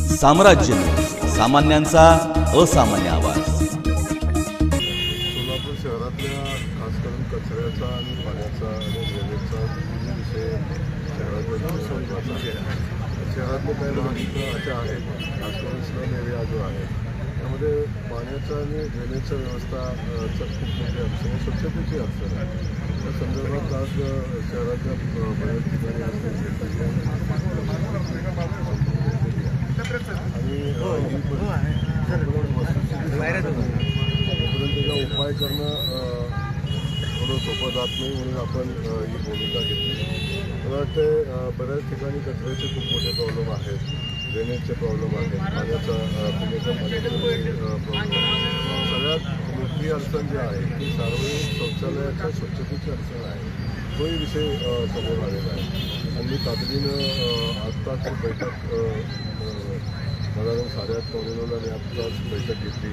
साम्राज्य सामान्यांचा असामान्य आवाज। सोलापूर शहरातल्या खास करून कचऱ्याचा आणि पाण्याचा आणि ड्रेनेजचा विषय शहरातले काही भाग अशा आहेत, खास करून स्लम एरिया जो आहे त्यामध्ये पाण्याचा आणि ड्रेनेजच्या व्यवस्थाचा खूप मोठी अडचण आहे, स्वच्छतेची अडचण आहे। त्या संदर्भात आज शहराच्या बऱ्याच ठिकाणी त्याचा उपाय करणं थोडं सोपं जात नाही, म्हणून आपण ही भूमिका घेतली। मला वाटते बऱ्याच ठिकाणी कचऱ्याचे खूप मोठे प्रॉब्लेम आहेत, ड्रेनेजचे प्रॉब्लेम आहेत, पाण्याचा पिण्याच्या पाण्याचे प्रॉब्लेम। सगळ्यात मोठी अडचण जी आहे ती सार्वजनिक शौचालयाच्या स्वच्छतेची अडचण आहे, तोही विषय समोर आलेला आहे। आणि तातडीनं आत्ताच बैठक साधारण 8:30-9:00 मी आत्ताच बैठक घेतली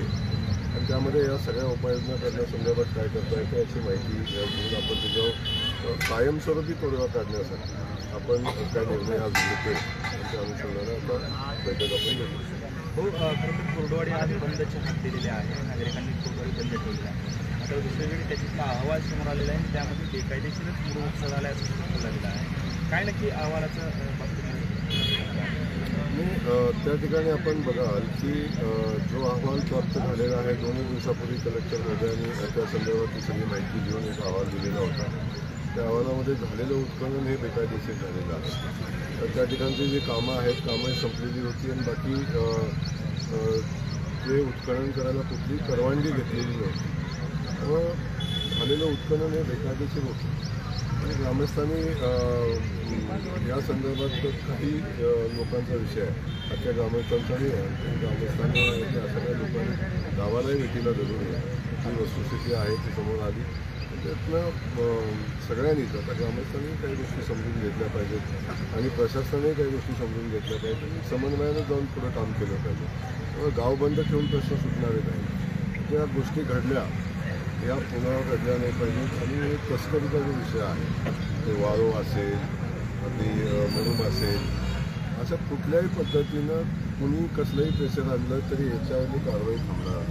आणि त्यामध्ये या सगळ्या उपाययोजना करण्यासंदर्भात काय करता येतं याची माहिती घेऊन आपण त्याच्यावर कायमस्वरूपी तोडगा काढण्यासाठी आपण काय निर्णय आज घेतो त्या अनुषंगाने आता बैठक आपण घेतो। हो, खरं तर कोरडवाडी आज बंदची हाक दिलेली आहे, नागरिकांनी कोरडवाडी बंद ठेवली आहे। आता दुसरीकडे त्याच्यातला अहवाल समोर आलेला आहे, त्यामध्ये बेकायदेशीरच मुरुम झाला असं झालेलं आहे। काय नक्की अहवालाचं त्या ठिकाणी आपण बघाल की जो अहवाल प्राप्त झालेला आहे 2 दिवसापूर्वी कलेक्टर महोदयांनी त्या संदर्भातली सगळी माहिती घेऊन एक अहवाल दिलेला होता। त्या अहवालामध्ये झालेलं उत्खनन हे बेकायदेशीर झालेलं आहे। तर त्या ठिकाणची जी कामं आहेत कामं संपलेली होती आणि बाकी ते उत्खनन करायला कुठली परवानगी घेतलेली नव्हती, त्यामुळं झालेलं उत्खनन हे बेकायदेशीर होतं। आणि ग्रामस्थांनी या संदर्भात काही लोकांचा विषय आहे, अख्ख्या ग्रामस्थांचा नाही आहे, ग्रामस्थांनी त्या सगळ्या लोकांनी गावालाही भेटीला धरून जी वस्तुस्थिती आहे ती समोर आली। त्यातनं सगळ्यांनीच आता ग्रामस्थांनी काही गोष्टी समजून घेतल्या पाहिजेत आणि प्रशासनाने काही गोष्टी समजून घेतल्या पाहिजेत आणि समन्वयानं जाऊन पुढं काम केलं पाहिजे। त्यामुळे गाव बंद ठेवून प्रश्न सुटणारे नाही, त्या गोष्टी घडल्या या पुन्हा घडल्या नाही पाहिजेत। आणि तस्करीचा जो विषय आहे ते वाळू असेल आणि मुरुम असेल, अशा कुठल्याही पद्धतीनं कुणी कसलंही प्रेशर आणलं तरी याच्यावरती कारवाई थांबणार।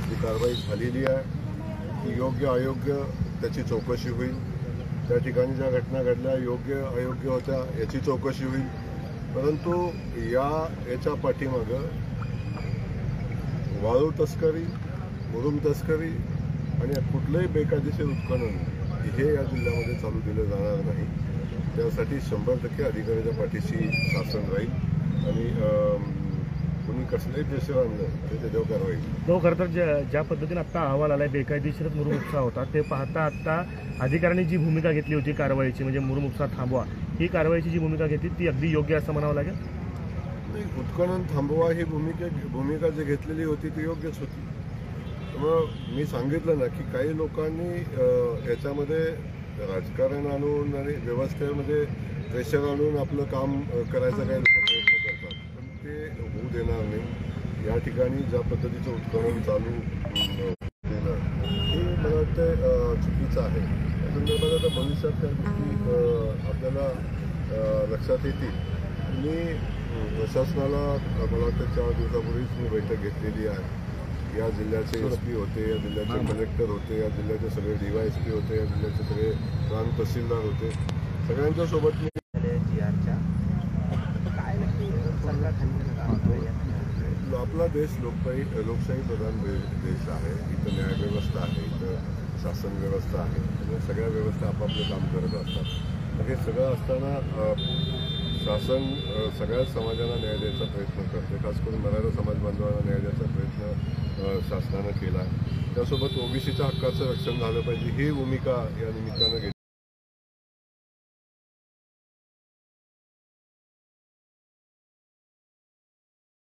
जी कारवाई झालेली आहे ती योग्य अयोग्य त्याची चौकशी होईल, त्या ठिकाणी ज्या घटना घडल्या योग्य अयोग्य होत्या याची चौकशी होईल, परंतु याच्या पाठीमागं वाळू तस्करी, मुरुम तस्करी आणि कुठलंही बेकायदेशीर उत्खनन हे या जिल्ह्यामध्ये चालू दिलं जाणार नाही। त्यासाठी 100% अधिकाऱ्याच्या पाठीशी शासन राहील आणि कुणी कसलंही प्रेशर आणलं ते त्याच्यावर कारवाई। तो खरं तर ज्या पद्धतीने आत्ता अहवाल आला आहे बेकायदेशीरच मुरुम उपसा होता, ते पाहता आत्ता अधिकाऱ्यांनी जी भूमिका घेतली होती कारवाईची म्हणजे मुरुम उपसा थांबवा, ही कारवाईची जी भूमिका घेतली ती अगदी योग्य असं म्हणावं लागेल। नाही, उत्खनन थांबवा ही भूमिका जी घेतलेली होती ती योग्यच होती। त्यामुळं मी सांगितलं ना की काही लोकांनी याच्यामध्ये राजकारण आणून आणि व्यवस्थेमध्ये प्रेशर आणून आपलं काम करायचा काही लोक प्रयत्न करतात, पण ते होऊ देणार नाही। या ठिकाणी ज्या पद्धतीचं उत्खनन चालू केलं हे मला वाटतं चुकीचं आहे। या संदर्भात आता भविष्यात त्या गोष्टी आपल्याला लक्षात येतील। मी प्रशासनाला मला वाटतं 4 दिवसापूर्वीच मी बैठक घेतलेली आहे। या जिल्ह्याचे SP होते, या जिल्ह्याचे कलेक्टर होते, या जिल्ह्याचे सगळे DYSP होते, या जिल्ह्याचे सगळे प्रांत तहसीलदार होते, सगळ्यांच्या सोबत मी आपला देश लोकशाही प्रधान देश आहे, इथं न्यायव्यवस्था आहे, इथं शासन व्यवस्था आहे, त्यामुळे सगळ्या व्यवस्था आपापलं काम करत असतात। मग हे सगळं असताना शासन सगळ्याच समाजाला न्याय द्यायचा प्रयत्न करते, खास करून मराठा समाज बांधवांना न्याय द्यायचा प्रयत्न शासनानं केला। त्यासोबत OBCच्या हक्काचं रक्षण झालं पाहिजे ही भूमिका या निमित्तानं घेतली।